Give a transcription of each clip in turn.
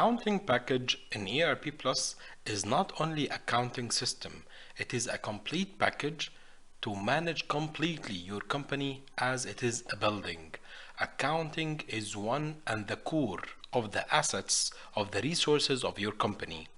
Accounting package in ERP Plus is not only accounting system, it is a complete package to manage completely your company as it is a building. Accounting is one and the core of the assets of the resources of your company.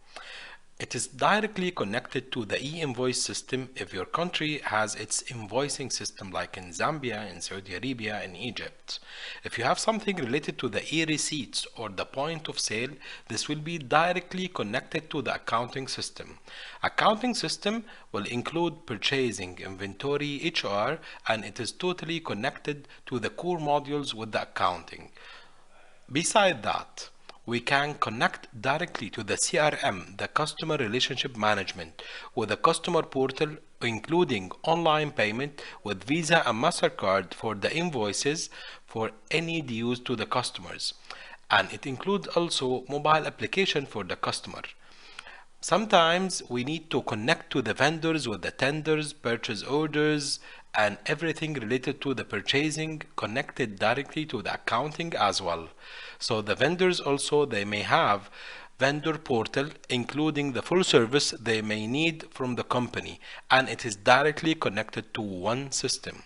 It is directly connected to the e-invoice system if your country has its invoicing system, like in Zambia, in Saudi Arabia, in Egypt. If you have something related to the e-receipts or the point of sale, this will be directly connected to the accounting system. Accounting system will include purchasing, inventory, HR, and it is totally connected to the core modules with the accounting. Beside that, we can connect directly to the CRM, the Customer Relationship Management, with the customer portal, including online payment with Visa and MasterCard for the invoices for any dues to the customers. And it includes also mobile application for the customer. Sometimes we need to connect to the vendors with the tenders, purchase orders, and everything related to the purchasing connected directly to the accounting as well. So the vendors also, they may have vendor portal including the full service they may need from the company, and it is directly connected to one system.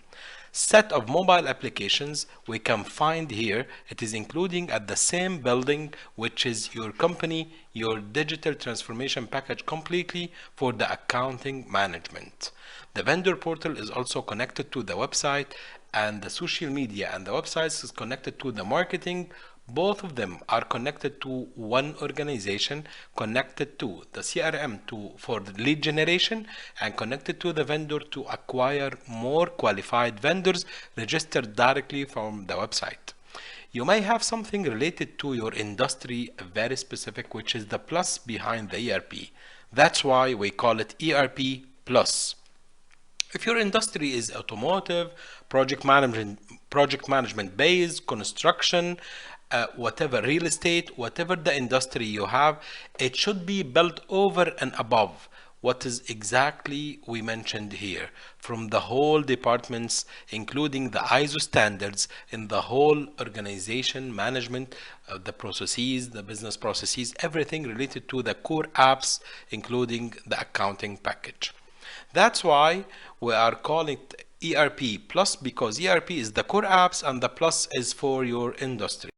Set of mobile applications we can find here. It is including at the same building, which is your company, your digital transformation package completely for the accounting management. The vendor portal is also connected to the website, and the social media and the websites is connected to the marketing. Both of them are connected to one organization, connected to the CRM for the lead generation, and connected to the vendor to acquire more qualified vendors registered directly from the website. You may have something related to your industry, very specific, which is the plus behind the ERP. That's why we call it ERP Plus. If your industry is automotive, project management based, construction, whatever, real estate, whatever the industry you have, it should be built over and above what is exactly we mentioned here, from the whole departments, including the ISO standards in the whole organization management, the processes, the business processes, everything related to the core apps, including the accounting package. That's why we are calling it ERP Plus, because ERP is the core apps and the plus is for your industry.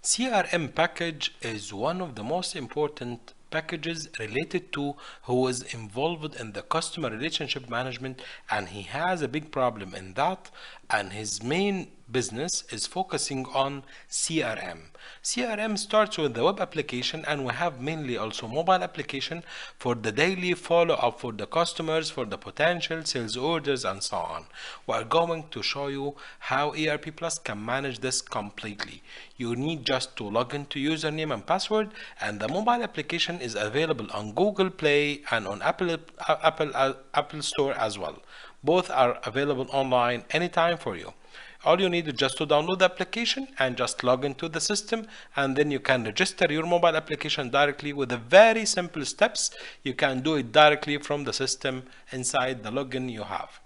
CRM package is one of the most important packages related to who is involved in the customer relationship management, and he has a big problem in that, and his main business is focusing on CRM. CRM starts with the web application, and we have mainly also mobile application for the daily follow-up for the customers, for the potential sales orders, and so on. We are going to show you how ERP Plus can manage this completely. You need just to log into username and password, and the mobile application is available on Google Play and on Apple Store as well. Both are available online anytime for you. All you need is just to download the application and just log into the system, and then you can register your mobile application directly with a very simple steps. You can do it directly from the system inside the login you have.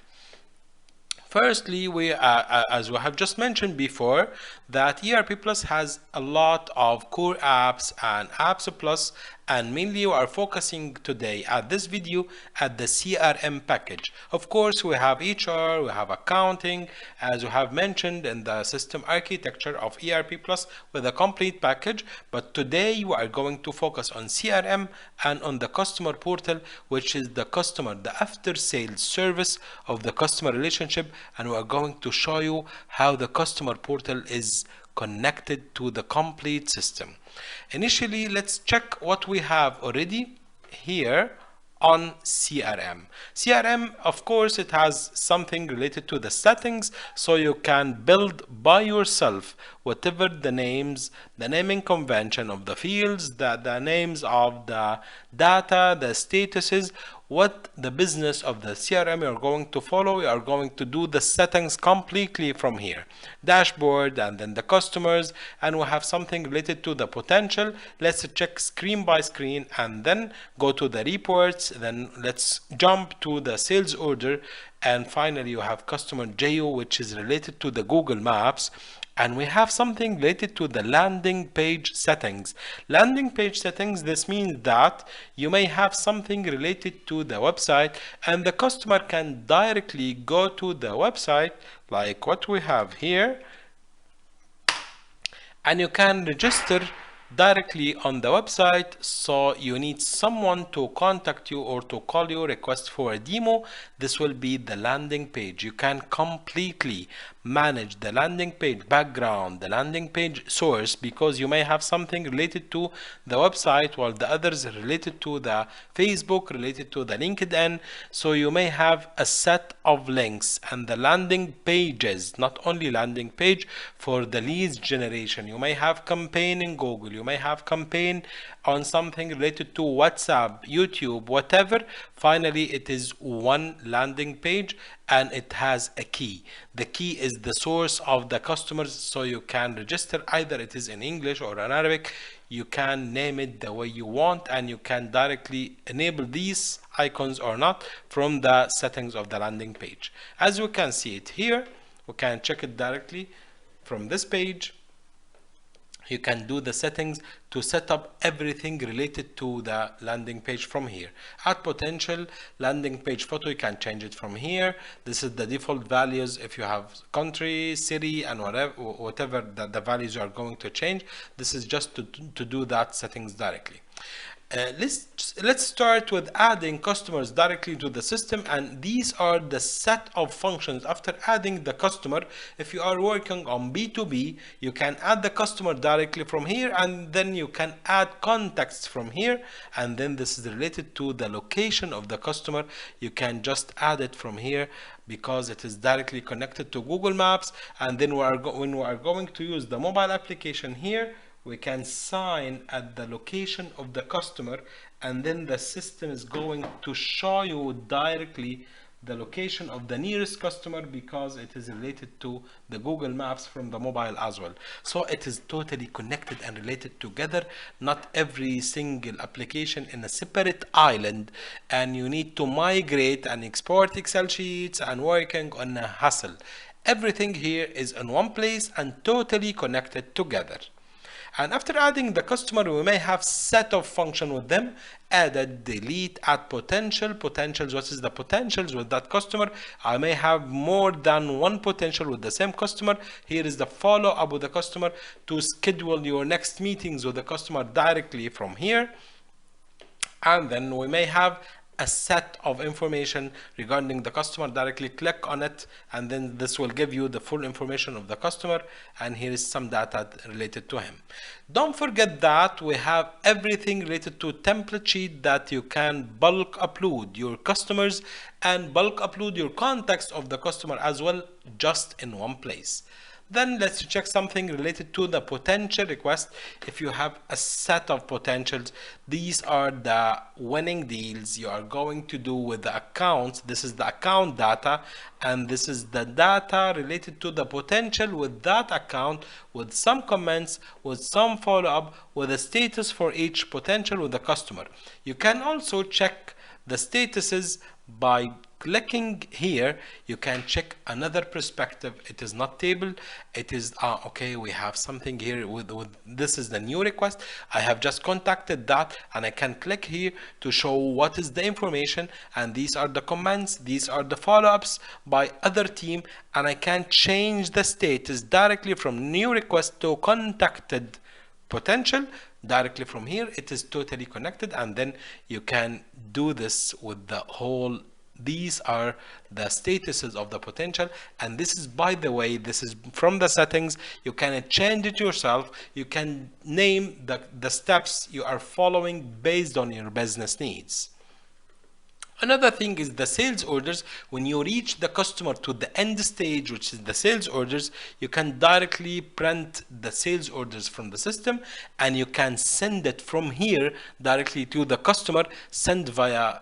Firstly, as we have just mentioned before, that ERP Plus has a lot of core apps and Apps of Plus, and mainly we are focusing today at this video at the CRM package. Of course, we have HR, we have accounting, as we have mentioned in the system architecture of ERP Plus with a complete package, but today we are going to focus on CRM and on the customer portal, which is the after sales service of the customer relationship, and we are going to show you how the customer portal is connected to the complete system. Initially, let's check what we have already here on CRM. CRM, of course, it has something related to the settings, so you can build by yourself whatever the names, the naming convention of the fields, the names of the data, the statuses, what the business of the CRM you are going to follow. You are going to do the settings completely from here. Dashboard, and then the customers, and we have something related to the potential. Let's check screen by screen and then go to the reports. Then let's jump to the sales order, and finally you have customer geo, which is related to the Google Maps. And we have something related to the landing page settings. Landing page settings, this means that you may have something related to the website and the customer can directly go to the website like what we have here, and you can register directly on the website. So you need someone to contact you or to call you, request for a demo. This will be the landing page. You can completely manage the landing page background, the landing page source, because you may have something related to the website while the others are related to the Facebook, related to the LinkedIn. So you may have a set of links and the landing pages, not only landing page for the leads generation. You may have campaign in Google, you may have campaign on something related to WhatsApp, YouTube, whatever. Finally, it is one landing page and it has a key. The key is the source of the customers, so you can register either it is in English or in Arabic. You can name it the way you want and you can directly enable these icons or not from the settings of the landing page. As we can see it here, we can check it directly from this page. You can do the settings to set up everything related to the landing page from here. Add potential landing page photo, you can change it from here. This is the default values if you have country, city, and whatever the values are going to change. This is just to do that settings directly. Let's start with adding customers directly to the system, and these are the set of functions. After adding the customer, if you are working on B2B, you can add the customer directly from here, and then you can add contacts from here, and then this is related to the location of the customer. You can just add it from here because it is directly connected to Google Maps. And then when we are going to use the mobile application here, we can sign at the location of the customer, and then the system is going to show you directly the location of the nearest customer because it is related to the Google Maps from the mobile as well. So it is totally connected and related together, not every single application in a separate island and you need to migrate and export Excel sheets and working on a hassle. Everything here is in one place and totally connected together. And after adding the customer, we may have set of function with them: added, delete, add potentials. What is the potentials with that customer? I may have more than one potential with the same customer. Here is the follow up with the customer to schedule your next meetings with the customer directly from here. And then we may have a set of information regarding the customer. Directly click on it and then this will give you the full information of the customer, and here is some data related to him. Don't forget that we have everything related to template sheet that you can bulk upload your customers and bulk upload your contacts of the customer as well, just in one place. Then let's check something related to the potential request. If you have a set of potentials, these are the winning deals you are going to do with the accounts. This is the account data, and this is the data related to the potential with that account, with some comments, with some follow-up, with a status for each potential with the customer. You can also check the statuses by clicking here. You can check another perspective. It is not table, it is okay, we have something here with this is the new request. I have just contacted that, and I can click here to show what is the information, and these are the comments, these are the follow-ups by other team, and I can change the status directly from new request to contacted potential directly from here. It is totally connected, and then you can do this with the whole. These are the statuses of the potential, and this is, by the way, this is from the settings. You can change it yourself. You can name the steps you are following based on your business needs. Another thing is the sales orders. When you reach the customer to the end stage, which is the sales orders, you can directly print the sales orders from the system, and you can send it from here directly to the customer. Send via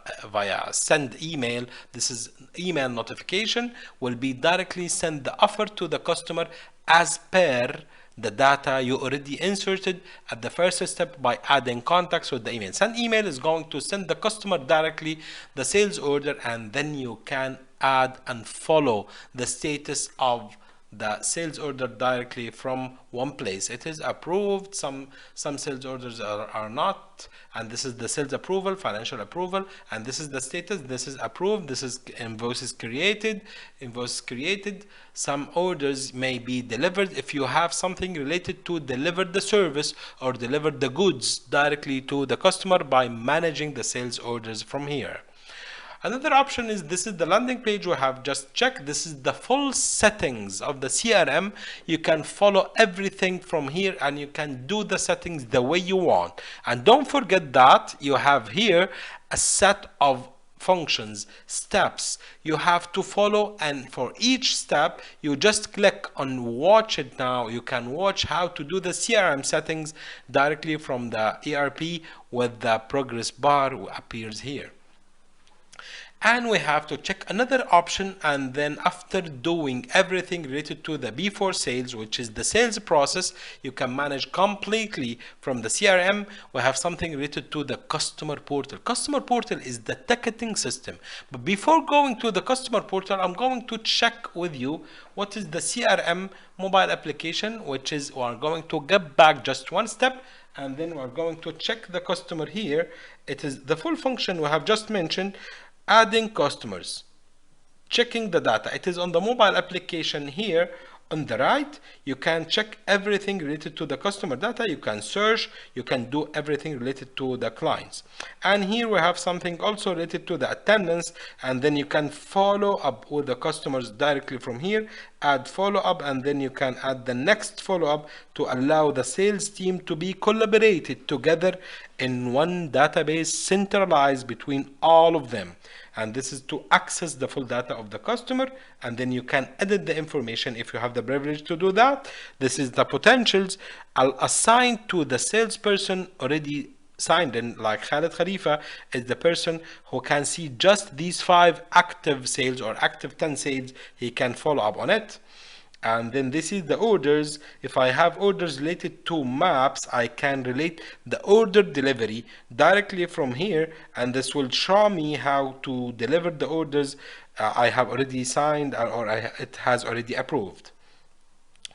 send email. This is email notification will be directly send the offer to the customer as per the data you already inserted at the first step by adding contacts with the email. Send email is going to send the customer directly the sales order, and then you can add and follow the status of the sales order directly from one place. It is approved. Some sales orders are not, and this is the sales approval, financial approval, and this is the status. This is approved. This is invoices created. Some orders may be delivered if you have something related to deliver the service or deliver the goods directly to the customer by managing the sales orders from here. Another option is, this is the landing page we have just checked. This is the full settings of the CRM. You can follow everything from here and you can do the settings the way you want. And don't forget that you have here a set of functions, steps you have to follow, and for each step you just click on watch it now. You can watch how to do the CRM settings directly from the ERP with the progress bar appears here. And we have to check another option, and then after doing everything related to the before sales, which is the sales process, you can manage completely from the CRM. We have something related to the customer portal. Customer portal is the ticketing system. But before going to the customer portal, I'm going to check with you what is the CRM mobile application, which is, we're going to get back just one step, and then we're going to check the customer here. It is the full function we have just mentioned. Adding customers, checking the data. It is on the mobile application here on the right. You can check everything related to the customer data. You can search, you can do everything related to the clients. And here we have something also related to the attendance, and then you can follow up with the customers directly from here. Add follow-up, and then you can add the next follow-up to allow the sales team to be collaborated together in one database centralized between all of them. And this is to access the full data of the customer, and then you can edit the information if you have the privilege to do that. This is the potentials. I'll assign to the salesperson already signed in, like Khalid Khalifa is the person who can see just these 5 active sales or active 10 sales. He can follow up on it. And then this is the orders. If I have orders related to maps, I can relate the order delivery directly from here, and this will show me how to deliver the orders I have already signed or it has already approved.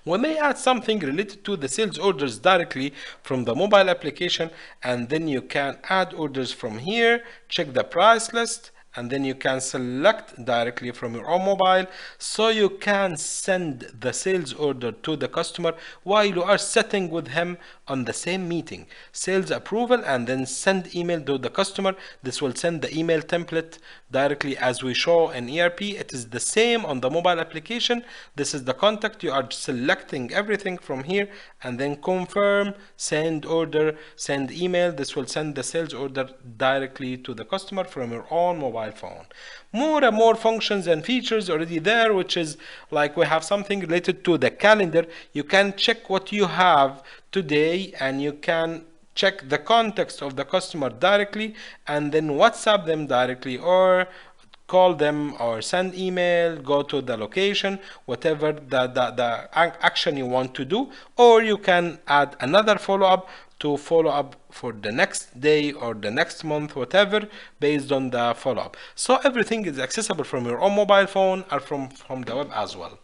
We may add something related to the sales orders directly from the mobile application, and then you can add orders from here, check the price list, and then you can select directly from your own mobile, so you can send the sales order to the customer while you are sitting with him on the same meeting. Sales approval, and then send email to the customer. This will send the email template directly as we show in ERP. It is the same on the mobile application. This is the contact. You are selecting everything from here, and then confirm, send order, send email. This will send the sales order directly to the customer from your own mobile phone. More and more functions and features already there, which is like we have something related to the calendar. You can check what you have today, and you can check the context of the customer directly, and then WhatsApp them directly, or call them, or send email, go to the location, whatever the action you want to do. Or you can add another follow-up to follow up for the next day or the next month, whatever, based on the follow-up. So everything is accessible from your own mobile phone or from the web as well.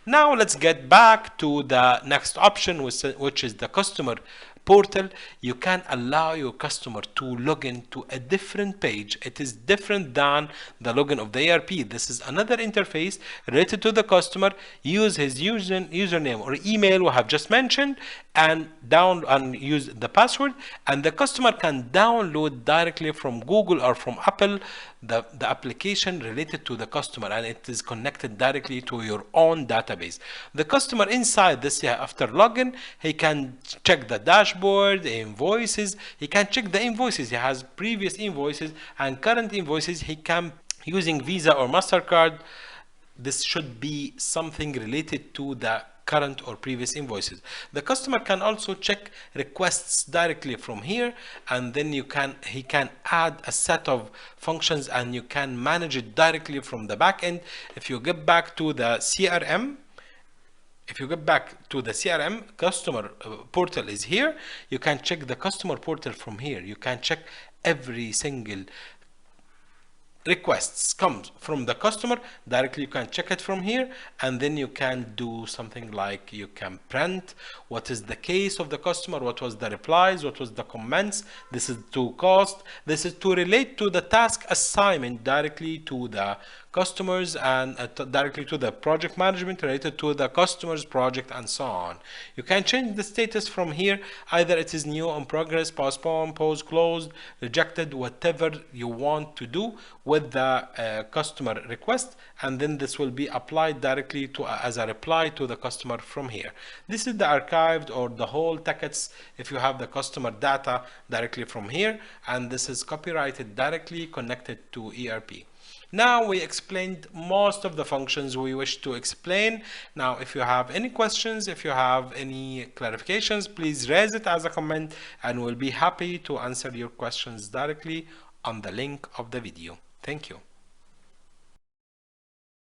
Now let's get back to the next option, which is the customer portal. You can allow your customer to log in to a different page. It is different than the login of the ERP. This is another interface related to the customer. Use his username or email we have just mentioned, and use the password, and the customer can download directly from Google or from Apple the application related to the customer, and it is connected directly to your own database. The customer inside this, after login, he can check the dashboard, the invoices. He can check the invoices. He has previous invoices and current invoices. He can, using Visa or MasterCard. This should be something related to the current or previous invoices. The customer can also check requests directly from here, and then he can add a set of functions, and you can manage it directly from the back end. If you get back to the CRM, customer portal is here. You can check the customer portal from here. You can check every single requests comes from the customer directly, you can check it from here, and then you can do something like you can print what is the case of the customer, what was the replies, what was the comments. This is to cost, this is to relate to the task assignment directly to the customers, and directly to the project management related to the customer's project, and so on. You can change the status from here, either it is new, in progress, postponed, paused, closed, rejected, whatever you want to do with the customer request, and then this will be applied directly to as a reply to the customer from here. This is the archived or the whole tickets if you have the customer data directly from here, and this is copyrighted directly connected to ERP. Now we explained most of the functions we wish to explain. Now if you have any questions, if you have any clarifications, please raise it as a comment, and we'll be happy to answer your questions directly on the link of the video. Thank you.